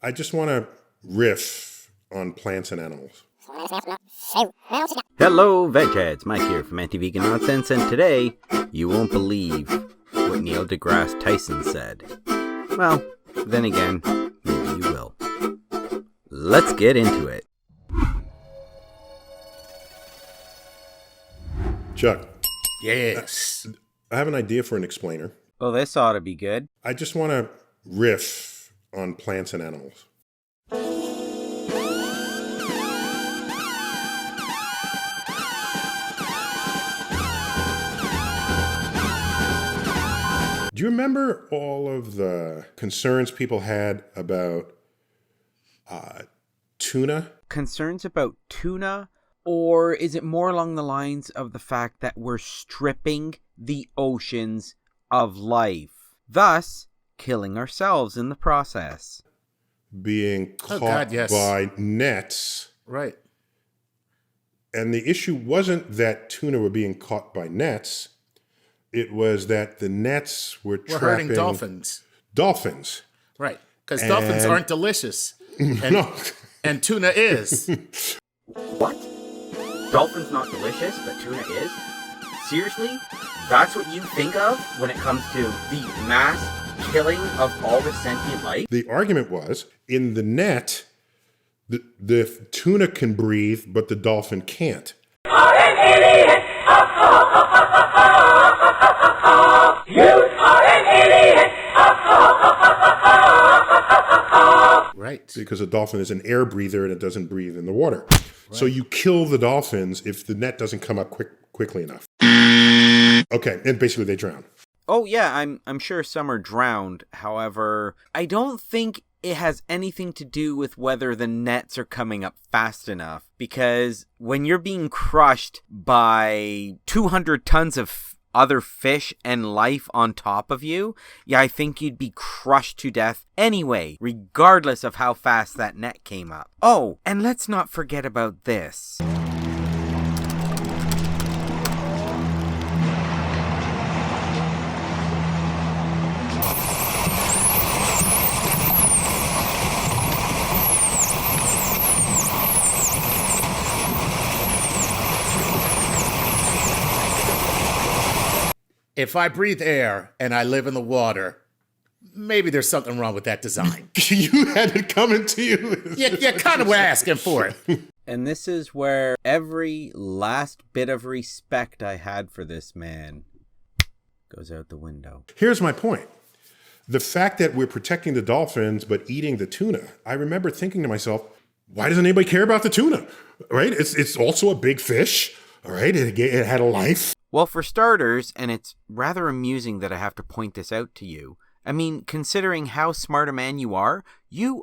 I just want to riff on plants and animals. Hello, vegheads. Mike here from Anti-Vegan Nonsense, and today you won't believe what Neil Degrasse Tyson said. Well, then again, maybe you will. Let's get into it. Chuck. Yes. I have an idea for an explainer. Well, this ought to be good. I just want to riff on plants and animals. Do you remember all of the concerns people had about tuna? Concerns about tuna? Or is it more along the lines of the fact that we're stripping the oceans of life, thus killing ourselves in the process? Being caught by nets. Right. And the issue wasn't that tuna were being caught by nets. It was that the nets were trapping hurting dolphins. Dolphins. Right. Because dolphins aren't delicious. And, No. and tuna is. What? Dolphin's not delicious, but tuna is? Seriously? That's what you think of when it comes to the mass killing of all the sentient life? The argument was, in the net, the tuna can breathe, but the dolphin can't. Are an idiot! You are an idiot! Right. Because a dolphin is an air breather and it doesn't breathe in the water. Right. So you kill the dolphins if the net doesn't come up quickly enough. Okay, and basically they drown. Oh yeah, I'm sure some are drowned. However, I don't think it has anything to do with whether the nets are coming up fast enough. Because when you're being crushed by 200 tons of other fish and life on top of you, yeah, I think you'd be crushed to death anyway, regardless of how fast that net came up. Oh, and let's not forget about this. If I breathe air and I live in the water, maybe there's something wrong with that design. You had it coming to you. You kind of were asking for it. And this is where every last bit of respect I had for this man goes out the window. Here's my point. The fact that we're protecting the dolphins but eating the tuna, I remember thinking to myself, why doesn't anybody care about the tuna? Right? It's also a big fish. All right? It had a life. Well, for starters, and it's rather amusing that I have to point this out to you, I mean, considering how smart a man you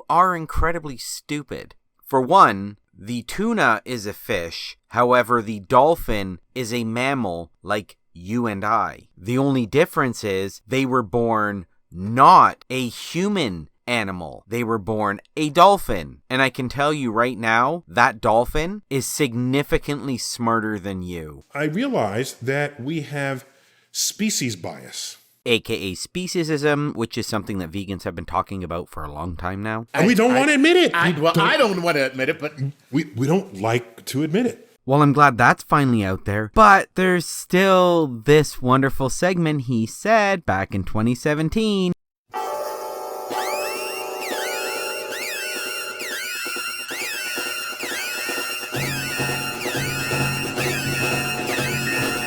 are incredibly stupid. For one, the tuna is a fish, however, the dolphin is a mammal like you and I. The only difference is they were born not a human animal. They were born a dolphin. And I can tell you right now, that dolphin is significantly smarter than you. I realize that we have species bias. AKA speciesism, which is something that vegans have been talking about for a long time now. And we don't want to admit it. I don't want to admit it, but we don't like to admit it. Well, I'm glad that's finally out there. But there's still this wonderful segment he said back in 2017.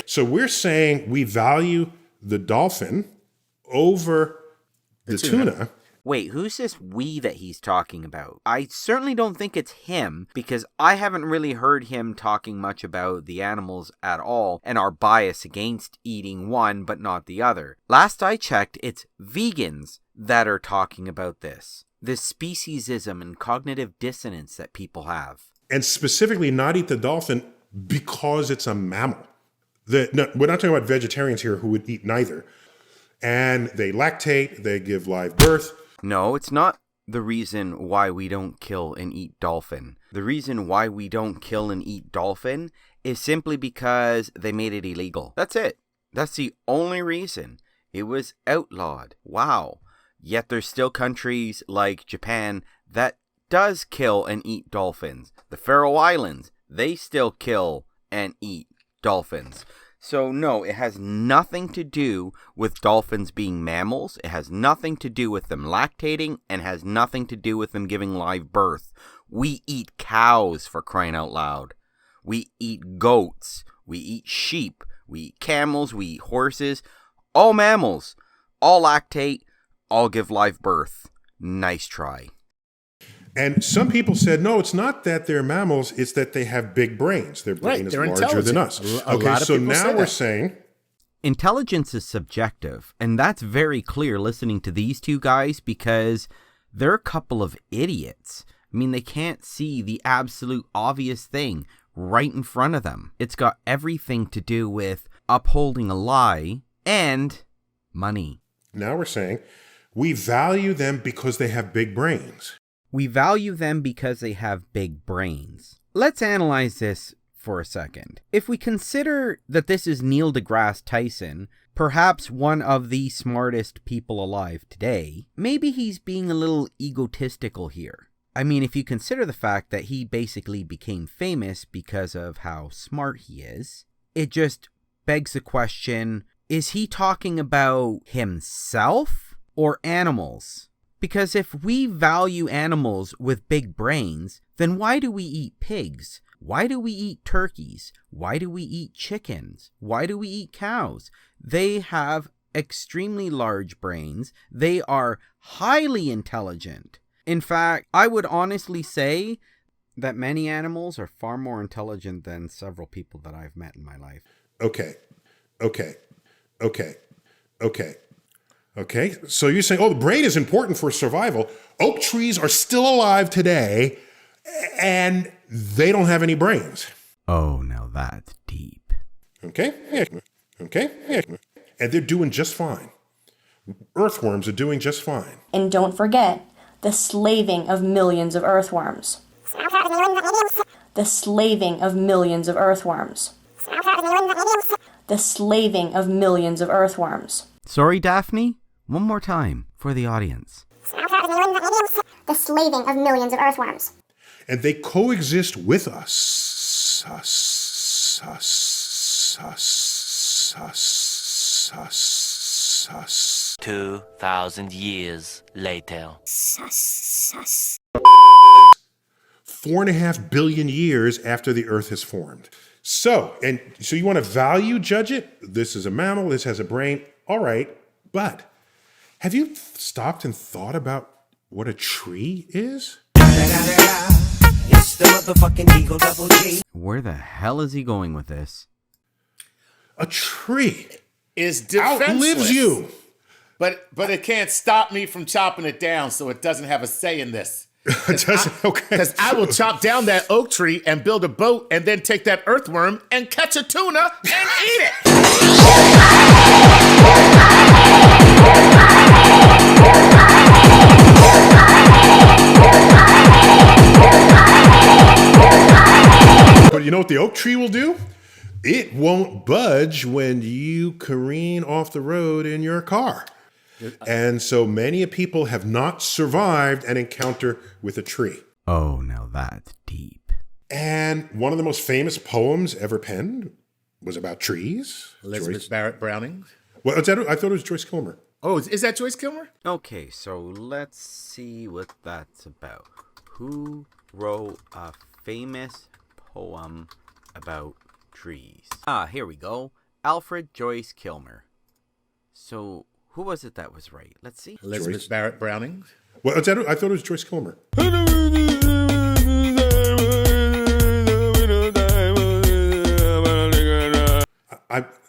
So we're saying we value the dolphin over the tuna. Wait, who's this we that he's talking about? I certainly don't think it's him, because I haven't really heard him talking much about the animals at all, and our bias against eating one but not the other. Last I checked, it's vegans that are talking about this speciesism and cognitive dissonance that people have. And specifically not eat the dolphin because it's a mammal. We're not talking about vegetarians here who would eat neither. And they lactate, they give live birth. No, it's not the reason why we don't kill and eat dolphin. The reason why we don't kill and eat dolphin is simply because they made it illegal. That's it. That's the only reason. It was outlawed. Wow. Yet there's still countries like Japan that does kill and eat dolphins. The Faroe Islands, they still kill and eat dolphins. So no, it has nothing to do with dolphins being mammals. It has nothing to do with them lactating, and has nothing to do with them giving live birth. We eat cows, for crying out loud. We eat goats. We eat sheep. We eat camels. We eat horses. All mammals. All lactate. All give live birth. Nice try. And some people said, no, it's not that they're mammals, it's that they have big brains. Their brain is larger than us. Okay, so now we're saying... Intelligence is subjective, and that's very clear listening to these two guys, because they're a couple of idiots. I mean, they can't see the absolute obvious thing right in front of them. It's got everything to do with upholding a lie and money. Now we're saying we value them because they have big brains. We value them because they have big brains. Let's analyze this for a second. If we consider that this is Neil Degrasse Tyson, perhaps one of the smartest people alive today, maybe he's being a little egotistical here. I mean, if you consider the fact that he basically became famous because of how smart he is, it just begs the question, is he talking about himself or animals? Because if we value animals with big brains, then why do we eat pigs? Why do we eat turkeys? Why do we eat chickens? Why do we eat cows? They have extremely large brains. They are highly intelligent. In fact, I would honestly say that many animals are far more intelligent than several people that I've met in my life. Okay. So you're saying, the brain is important for survival. Oak trees are still alive today, and they don't have any brains. Oh, now that's deep. Okay. And they're doing just fine. Earthworms are doing just fine. And don't forget the slaving of millions of earthworms. The slaving of millions of earthworms. The slaving of millions of earthworms. Sorry, Daphne? One more time for the audience. The slaving of millions of earthworms. And they coexist with us. 2,000 years later. 4.5 billion years after the Earth has formed. So you want to value judge it? This is a mammal, this has a brain. All right, but have you stopped and thought about what a tree is? It's the motherfucking Eagle Double G. Where the hell is he going with this? A tree is defenseless. Outlives you. But it can't stop me from chopping it down, so it doesn't have a say in this. Because I will chop down that oak tree and build a boat and then take that earthworm and catch a tuna and eat it. But you know what the oak tree will do? It won't budge when you careen off the road in your car. And so many people have not survived an encounter with a tree. Oh, now that's deep. And one of the most famous poems ever penned was about trees. Elizabeth Barrett Browning. Well, I thought it was Joyce Kilmer. Oh, is that Joyce Kilmer? Okay, so let's see what that's about. Who wrote a famous poem about trees? Here we go. Alfred Joyce Kilmer. So who was it that was right? Let's see. Elizabeth Barrett Browning. Well, I thought it was Joyce Kilmer.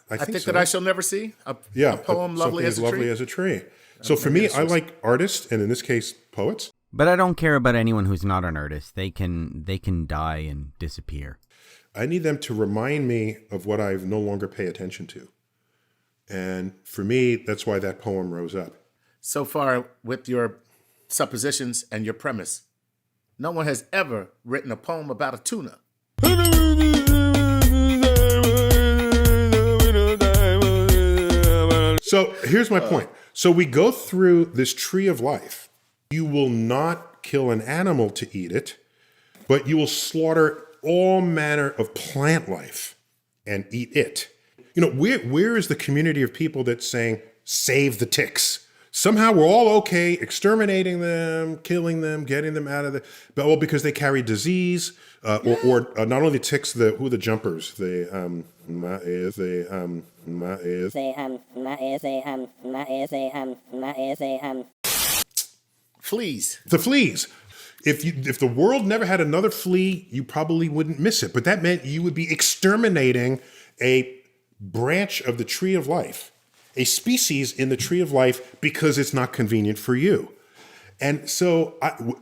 I think so. That I shall never see. A poem lovely as a tree. So for me, I like artists, and in this case, poets. But I don't care about anyone who's not an artist. They can die and disappear. I need them to remind me of what I no longer pay attention to. And for me, that's why that poem rose up. So far with your suppositions and your premise, no one has ever written a poem about a tuna. So here's my point. So we go through this tree of life. You will not kill an animal to eat it, but you will slaughter all manner of plant life and eat it. You know, where is the community of people that's saying, save the ticks? Somehow we're all okay exterminating them, killing them, getting them out of the, but all because they carry disease, or not only ticks, who are the jumpers? Fleas. The fleas. If the world never had another flea, you probably wouldn't miss it. But that meant you would be exterminating a branch of the tree of life, a species in the tree of life, because it's not convenient for you. And so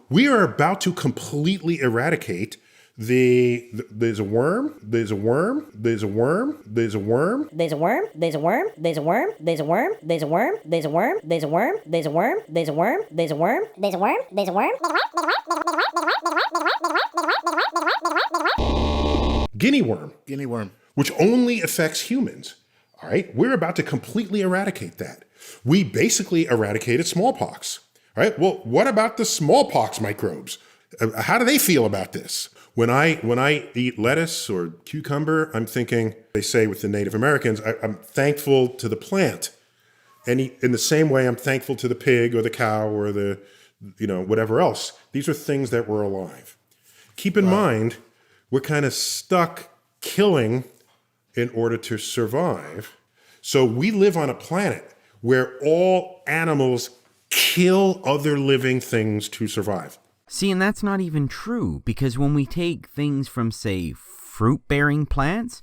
we are about to completely eradicate there's a worm, there's a worm, there's a worm, there's a worm, there's a worm, there's a worm, there's a worm, there's a worm, there's a worm, there's a worm, there's a worm, there's a worm, there's a worm, there's a worm, there's a worm, there's a worm, guinea worm. Guinea worm. Which only affects humans. All right, we're about to completely eradicate that. We basically eradicated smallpox. All right, well, what about the smallpox microbes? How do they feel about this? When I eat lettuce or cucumber, I'm thinking, they say with the Native Americans, I'm thankful to the plant. And in the same way, I'm thankful to the pig or the cow or the, whatever else. These are things that were alive. Keep in mind, we're kind of stuck killing in order to survive. So we live on a planet where all animals kill other living things to survive. See, and that's not even true, because when we take things from, say, fruit-bearing plants,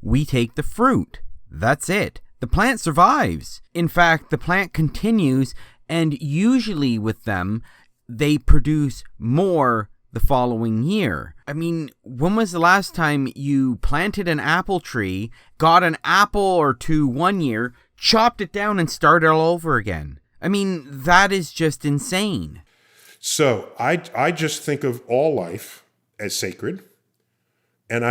we take the fruit. That's it. The plant survives. In fact, the plant continues, and usually with them, they produce more the following year. I mean, when was the last time you planted an apple tree, got an apple or two one year, chopped it down, and started all over again? I mean, that is just insane. So I just think of all life as sacred, and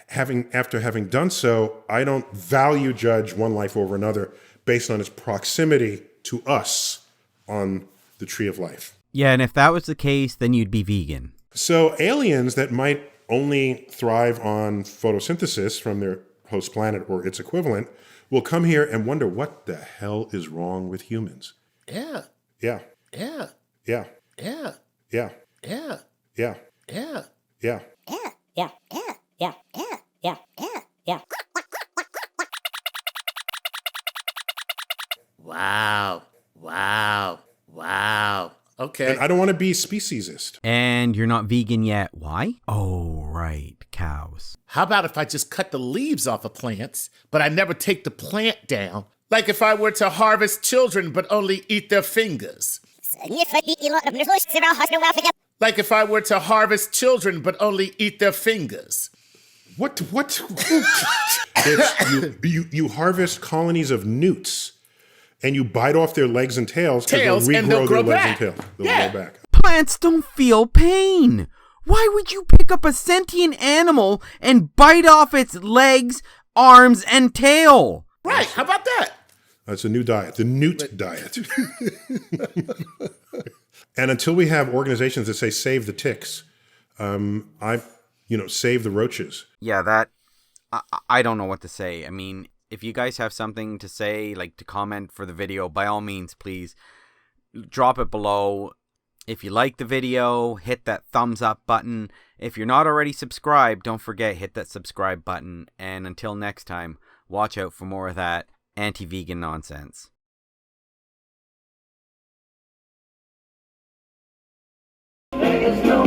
after having done so, I don't value judge one life over another based on its proximity to us on the tree of life. Yeah, and if that was the case, then you'd be vegan. So aliens that might only thrive on photosynthesis from their host planet or its equivalent will come here and wonder what the hell is wrong with humans. Yeah. Yeah. Yeah. Yeah. Yeah. Yeah. Yeah. Yeah. Yeah. Yeah. yeah, yeah, yeah, yeah, yeah, yeah, yeah, yeah. Wow. Wow. Wow. Okay. And I don't want to be speciesist. And you're not vegan yet. Why? Oh, right. Cows. How about if I just cut the leaves off of plants, but I never take the plant down? Like if I were to harvest children, but only eat their fingers. Like if I were to harvest children, but only eat their fingers. What? You harvest colonies of newts, and you bite off their legs and tails, because they'll grow their back. legs and tails. They'll grow back. Plants don't feel pain. Why would you pick up a sentient animal and bite off its legs, arms, and tail? Right. How about that? That's a new diet, the Newt diet. And until we have organizations that say save the ticks, save the roaches. Yeah, I don't know what to say. I mean, if you guys have something to say, like to comment for the video, by all means, please drop it below. If you like the video, hit that thumbs up button. If you're not already subscribed, don't forget, hit that subscribe button. And until next time, watch out for more of that anti-vegan nonsense. There is no